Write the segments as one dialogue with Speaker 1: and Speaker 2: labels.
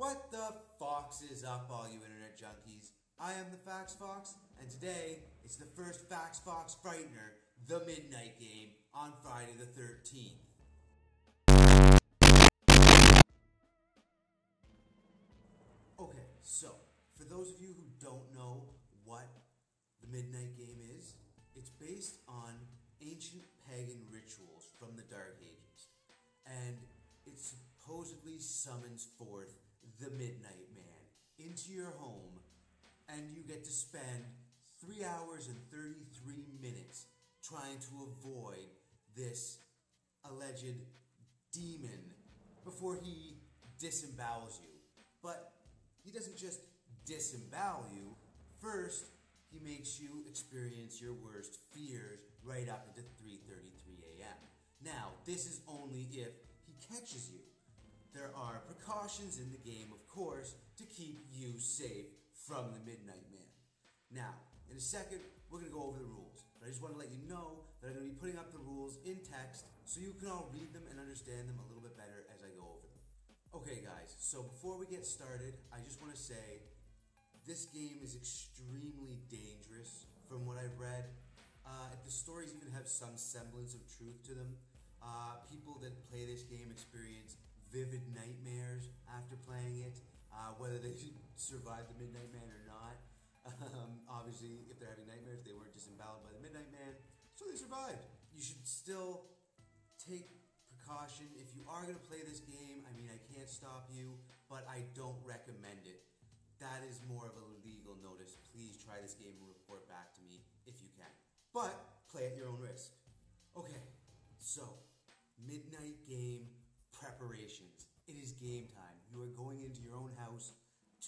Speaker 1: What the fox is up, all you internet junkies? I am the Fax Fox, and today it's the first Fax Fox Frightener, The Midnight Game, on Friday the 13th. Okay, so, for those of you who don't know what the Midnight Game is, it's based on ancient pagan rituals from the Dark Ages, and it supposedly summons forth the Midnight Man into your home, and you get to spend 3 hours and 33 minutes trying to avoid this alleged demon before he disembowels you. But he doesn't just disembowel you. First, he makes you experience your worst fears right up into 3:33 a.m. Now, this is only if he catches you. There are precautions in the game, of course, to keep you safe from the Midnight Man. Now, in a second, we're going to go over the rules. But I just want to let you know that I'm going to be putting up the rules in text so you can all read them and understand them a little bit better as I go over them. Okay, guys, so before we get started, I just want to say this game is extremely dangerous from what I've read. If the stories even have some semblance of truth to them, people that play this game experience vivid nightmares after playing it, whether they survive the Midnight Man or not. Obviously, if they're having nightmares, they weren't disemboweled by the Midnight Man, so they survived. You should still take precaution. If you are going to play this game, I mean, I can't stop you, but I don't recommend it. That is more of a legal notice. Please try this game and report back to me if you can. But play at your own risk. Okay, so Midnight Game preparations. It is game time. You are going into your own house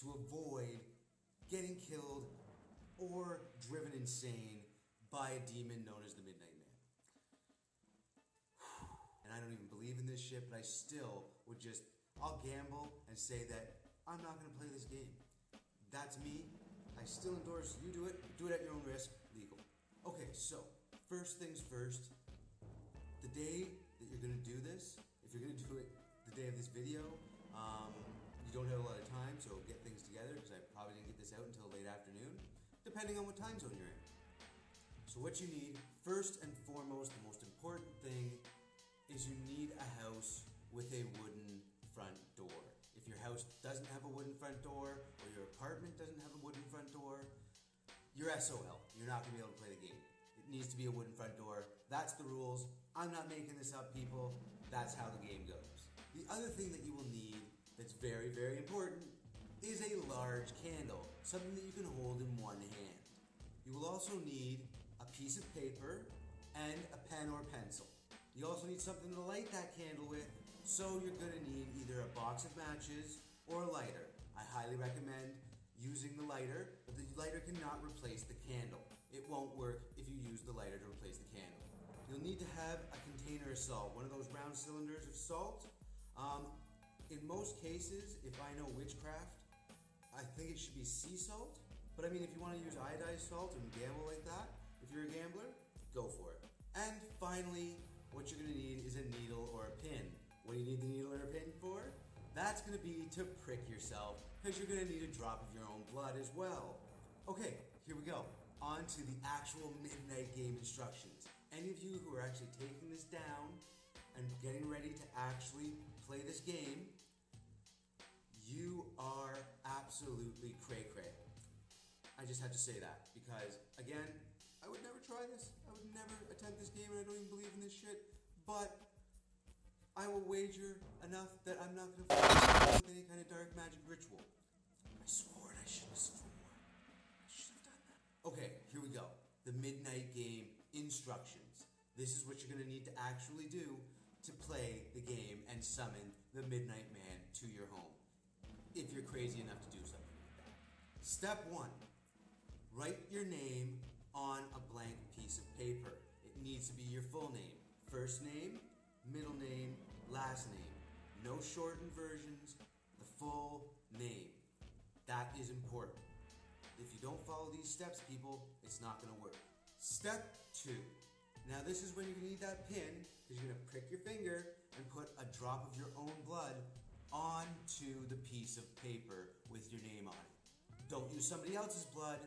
Speaker 1: to avoid getting killed or driven insane by a demon known as the Midnight Man. And I don't even believe in this shit, but I still would I'll gamble and say that I'm not going to play this game. That's me. I still endorse you do it at your own risk, legal. Okay, so first things first, the day that you're going to do this, if you're going to do it the day of this video, you don't have a lot of time, so get things together, because I probably didn't get this out until late afternoon, depending on what time zone you're in. So what you need, first and foremost, the most important thing, is you need a house with a wooden front door. If your house doesn't have a wooden front door, or your apartment doesn't have a wooden front door, you're SOL. You're not going to be able to play the game. It needs to be a wooden front door. That's the rules. I'm not making this up, people. That's how the game goes. The other thing that you will need that's very, very important is a large candle, something that you can hold in one hand. You will also need a piece of paper and a pen or pencil. You also need something to light that candle with, so you're going to need either a box of matches or a lighter. I highly recommend using the lighter, but the lighter cannot replace the candle. It won't work if you use the lighter to replace the candle. You'll need to have a container of salt, one of those round cylinders of salt. In most cases, if I know witchcraft, I think it should be sea salt. But I mean, if you want to use iodized salt and gamble like that, if you're a gambler, go for it. And finally, what you're going to need is a needle or a pin. What do you need the needle or a pin for? That's going to be to prick yourself, because you're going to need a drop of your own blood as well. Okay, here we go. On to the actual Midnight Game instructions. Any of you who are actually taking this down and getting ready to actually play this game, you are absolutely cray-cray. I just had to say that, because, again, I would never try this. I would never attempt this game, and I don't even believe in this shit. But I will wager enough that I'm not going to fall with any kind of dark magic ritual. I swore and I shouldn't have sworn. I should have done that. Okay, here we go. The Midnight Game instructions. This is what you're going to need to actually do to play the game and summon the Midnight Man to your home, if you're crazy enough to do something like that. Step 1. Write your name on a blank piece of paper. It needs to be your full name. First name, middle name, last name. No shortened versions, the full name. That is important. If you don't follow these steps, people, it's not going to work. Step 2. Now this is when you're going to need that pin, because you're going to prick your finger and put a drop of your own blood onto the piece of paper with your name on it. Don't use somebody else's blood.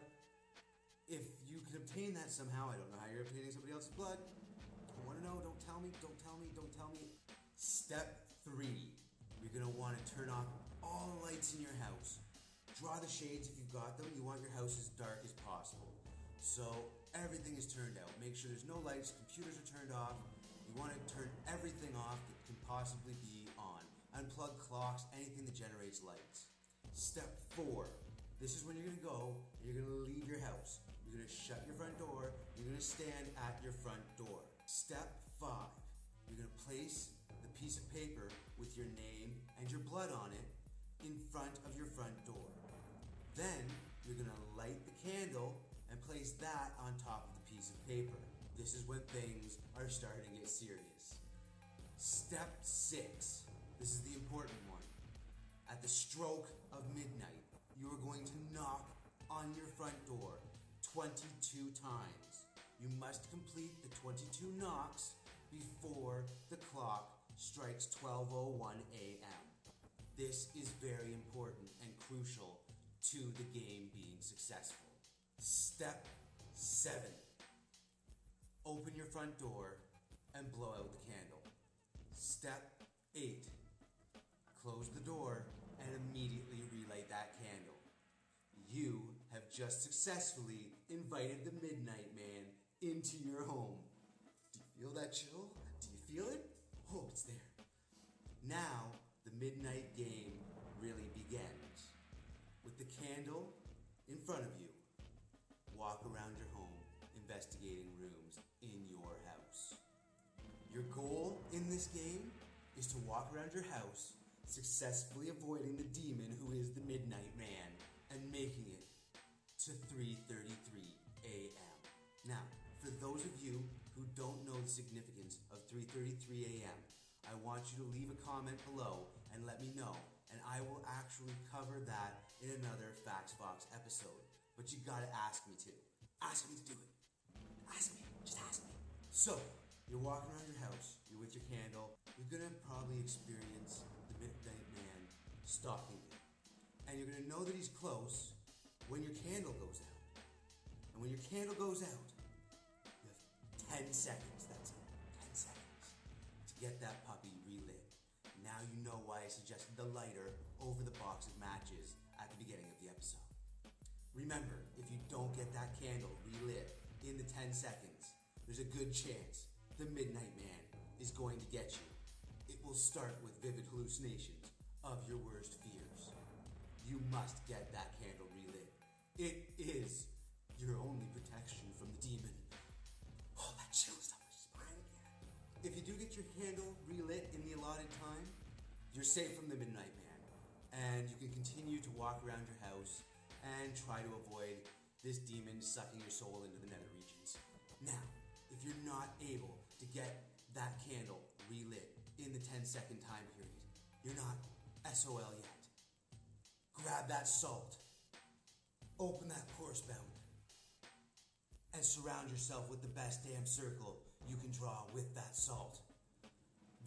Speaker 1: If you can obtain that somehow, I don't know how you're obtaining somebody else's blood. I want to know, don't tell me, don't tell me, don't tell me. Step 3, you're going to want to turn off all lights in your house. Draw the shades if you've got them. You want your house as dark as possible. So everything is turned out. Make sure there's no lights, computers are turned off. You want to turn everything off that can possibly be on. Unplug clocks, anything that generates lights. Step 4, this is when you're going to go and you're going to leave your house. You're going to shut your front door. You're going to stand at your front door. Step 5, you're going to place the piece of paper with your name and your blood on it in front of your front door. Then you're going to light the candle and place that on top of the piece of paper. This is when things are starting to get serious. Step 6, this is the important one. At the stroke of midnight, you are going to knock on your front door 22 times. You must complete the 22 knocks before the clock strikes 12:01 a.m. This is very important and crucial to the game being successful. Step 7. Open your front door and blow out the candle. Step 8. Close the door and immediately relight that candle. You have just successfully invited the Midnight Man into your home. Do you feel that chill? Do you feel it? Oh, it's there. Now, the midnight game really begins. With the candle in front of you, walk around your home, investigating rooms in your house. Your goal in this game is to walk around your house, successfully avoiding the demon who is the Midnight Man, and making it to 3:33 a.m. Now, for those of you who don't know the significance of 3:33 a.m., I want you to leave a comment below and let me know, and I will actually cover that in another Facts Box episode. But you gotta ask me to. Ask me to do it. Ask me. Just ask me. So, you're walking around your house, you're with your candle, you're gonna probably experience the Midnight Man stalking you. And you're gonna know that he's close when your candle goes out. And when your candle goes out, you have 10 seconds, that's it, 10 seconds, to get that puppy relit. Now you know why I suggested the lighter over the box of matches at the beginning of the episode. Remember, if you don't get that candle relit in the 10 seconds, there's a good chance the Midnight Man is going to get you. It will start with vivid hallucinations of your worst fears. You must get that candle relit. It is your only protection from the demon. Oh, that chills down my spine again. If you do get your candle relit in the allotted time, you're safe from the Midnight Man, and you can continue to walk around your house and try to avoid this demon sucking your soul into the nether regions. Now, if you're not able to get that candle relit in the 10-second time period, you're not SOL yet. Grab that salt, open that pour spout, and surround yourself with the best damn circle you can draw with that salt.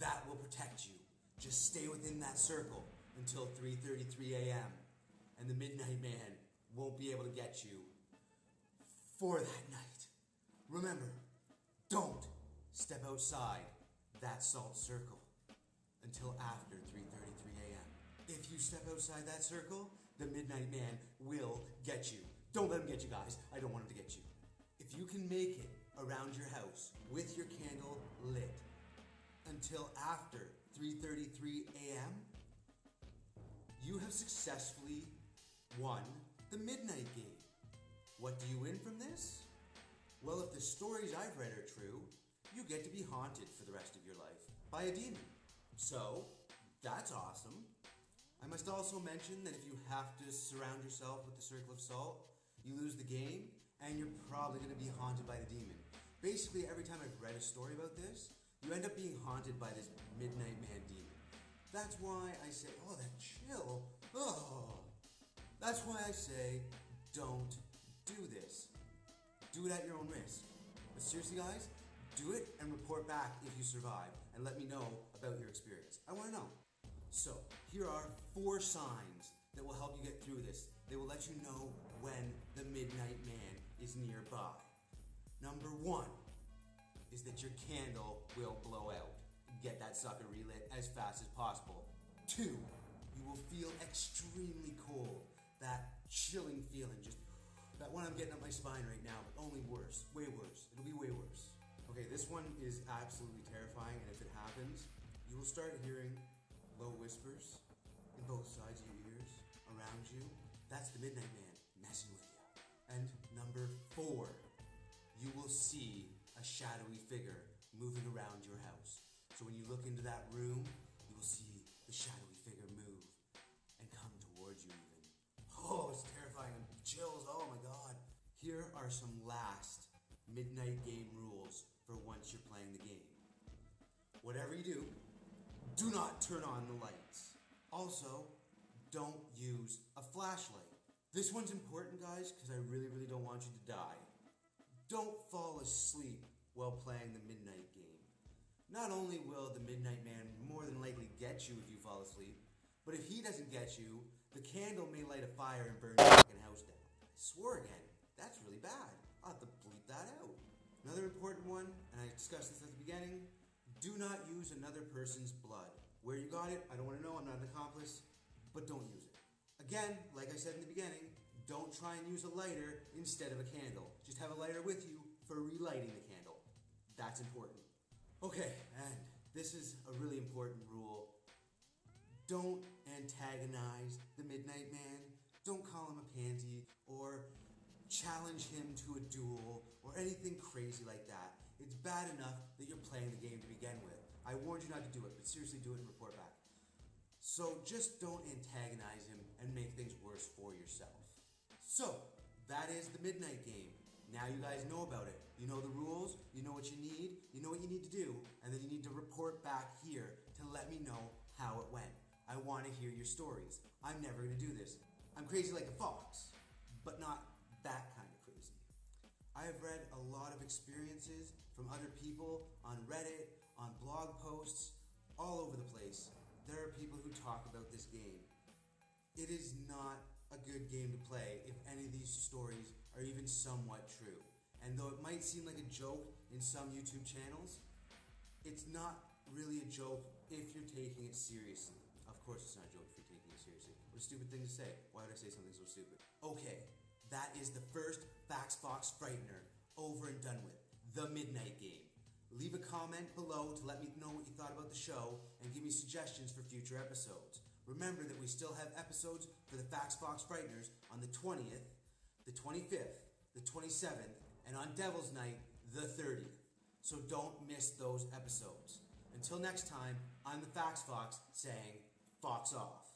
Speaker 1: That will protect you. Just stay within that circle until 3:33 a.m. and the Midnight Man won't be able to get you for that night. Remember, don't step outside that salt circle until after 3:33 a.m. If you step outside that circle, the Midnight Man will get you. Don't let him get you, guys. I don't want him to get you. If you can make it around your house with your candle lit until after 3:33 a.m., you have successfully won the Midnight Game. What do you win from this? Well, if the stories I've read are true, you get to be haunted for the rest of your life by a demon. So, that's awesome. I must also mention that if you have to surround yourself with the circle of salt, you lose the game, and you're probably going to be haunted by the demon. Basically, every time I've read a story about this, you end up being haunted by this Midnight Man demon. That's why I say, oh, that chill. Oh. That's why I say, don't do this. Do it at your own risk. But seriously, guys, do it and report back if you survive, and let me know about your experience. I want to know. So, Here are 4 signs that will help you get through this. They will let you know when the Midnight Man is nearby. Number 1 is that your candle will blow out. Get that sucker relit as fast as possible. 2, you will feel extremely cold. That chilling feeling, just that one I'm getting up my spine right now, but only worse, way worse. It'll be way worse. Okay, this one is absolutely terrifying, and if it happens, you will start hearing low whispers in both sides of your ears, around you. That's the Midnight Man messing with you. And number 4, you will see a shadowy figure moving around your house. So when you look into that room, you will see the shadowy figure move and come towards you even. Oh, it's terrifying. Chills, oh my god. Here are some last Midnight Game rules for once you're playing the game. Whatever you do not turn on the lights. Also, don't use a flashlight. This one's important, guys, because I really, really don't want you to die. Don't fall asleep while playing the Midnight Game. Not only will the Midnight Man more than likely get you if you fall asleep, but if he doesn't get you, the candle may light a fire and burn your fucking house down. I swore again. That's really bad. I'll have to bleep that out. Another important one, and I discussed this at the beginning, do not use another person's blood. Where you got it, I don't want to know, I'm not an accomplice, but don't use it. Again, like I said in the beginning, don't try and use a lighter instead of a candle. Just have a lighter with you for relighting the candle. That's important. Okay, and this is a really important rule. Don't antagonize the Midnight Man. Don't call him a pansy or challenge him to a duel or anything crazy like that. It's bad enough that you're playing the game to begin with. I warned you not to do it, but seriously do it and report back. So just don't antagonize him and make things worse for yourself. So, that is the Midnight Game. Now you guys know about it. You know the rules, you know what you need to do, and then you need to report back here to let me know how it went. I want to hear your stories. I'm never going to do this. I'm crazy like a fox, but not that kind of crazy. I have read a lot of experiences from other people on Reddit, on blog posts, all over the place. There are people who talk about this game. It is not a good game to play if any of these stories are even somewhat true. And though it might seem like a joke in some YouTube channels, it's not really a joke if you're taking it seriously. Of course it's not a joke if you're taking it seriously. What a stupid thing to say. Why would I say something so stupid? Okay, that is the first Fax Fox Frightener over and done with. The Midnight Game. Leave a comment below to let me know what you thought about the show and give me suggestions for future episodes. Remember that we still have episodes for the Fax Fox Frighteners on the 20th, the 25th, the 27th, and on Devil's Night, the 30th. So don't miss those episodes. Until next time, I'm the Fax Fox saying, Fox off.